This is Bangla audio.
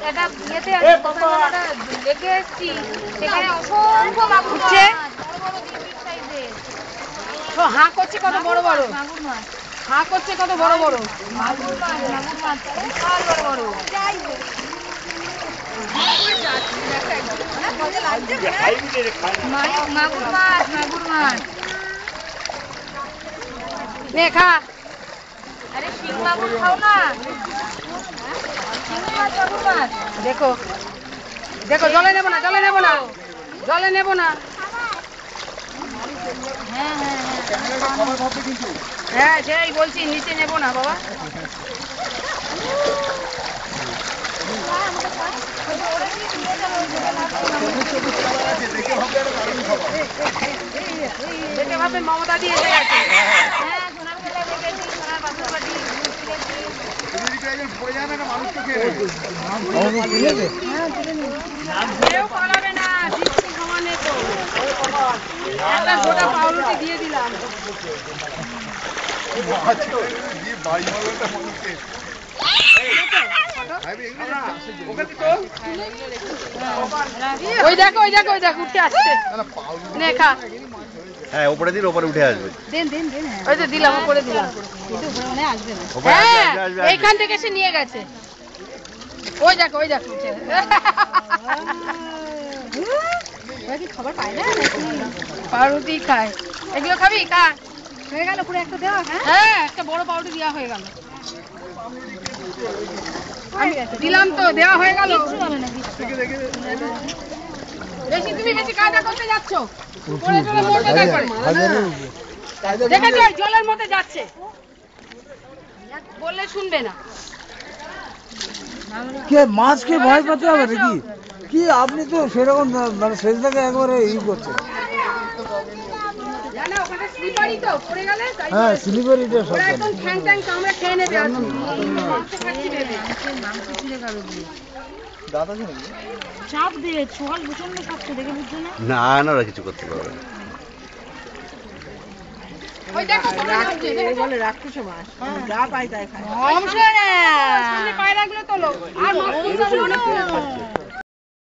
এটা ইয়েতে দেখে এসছি, সেখানে অসংখ্য মাগুর মাছ, বড় বড় ডিম সাইজের। হাঁ করছে কত বড় বড় মাগুর মাছ, হাঁ করছে কত বড় বড় মাগুর মাছ, বিশাল বড় বড়। মাগুর মাছ, মাগুর মাছ। নে খা। আরে শিং মাগুর খাও না, শিং মাছ, মাগুর মাছ। দেখো দেখো, জলে নেবো না, জলে নেবো না, জলে নেবো না। হ্যাঁ হ্যাঁ হ্যাঁ সেই বলছি, নিচে নেবো না বাবা। দেখে ভাবে মমতা দিয়ে এসে গেছে। হ্যাঁ, সোনার খেলা দেখেছি, সোনার বাসন বাটি কেউ পালাবে না, দিচ্ছি সমানে তো। একটা গোটা পাউরুটি দিয়ে দিলাম। ওই দেখো ওই দেখো ওই দেখো, উঠে আসছে। নে খা। হ্যাঁ, উপরে দিন, উপরে উঠে আসবে। ওই তো দিলাম, উপরে দিলাম। উপরে হ্যাঁ, আসবে, আসবে, আসবে। এইখান থেকে সে নিয়ে গেছে। ওই দেখো ওই দেখো, উঠে। খাবার পায় না, পাউরুটি খায়। এগুলো খাবি? খা। হয়ে গেল পুরো একটা দেওয়া। হ্যাঁ, হ্যাঁ, একটা বড় পাউরুটি দেওয়া হয়ে গেল। দিলাম তো, দেওয়া হয়ে গেল। বেশি তুমি বেশি কায়দা করতে যাচ্ছ, পড়ে চলে মরবে তারপরে। দেখেছো, ওই জলের মধ্যে যাচ্ছে, বললে শুনবে না। কে মাছকে ভয় পেতে হবে নাকি? কি আপনি তো সেরকম মানে সেজদাকে একবারে করছেন। না না, ওখানে স্লিপারি তো, পড়ে গেলে তাই হ্যাঁ, বলেছি। স্লিপারিটা সব ওরা একদম ঠ্যাং ঠ্যাং কামড়ে খেয়ে নেবে। আর মাংস খাচ্ছি ভেবে। চাপ দিয়ে ছোয়াল প্রচন্ড শক্ত, দেখে বুঝছো না? না না, ওরা কিছু করতে পারবে না। ওই দেখো, পড়ে যাচ্ছে, দেখেছো? রাক্ষস মাছ যা পাই তাই খায়। সামনে পায়রাগুলো তোলো, আর মাছ তুলতে হবে না।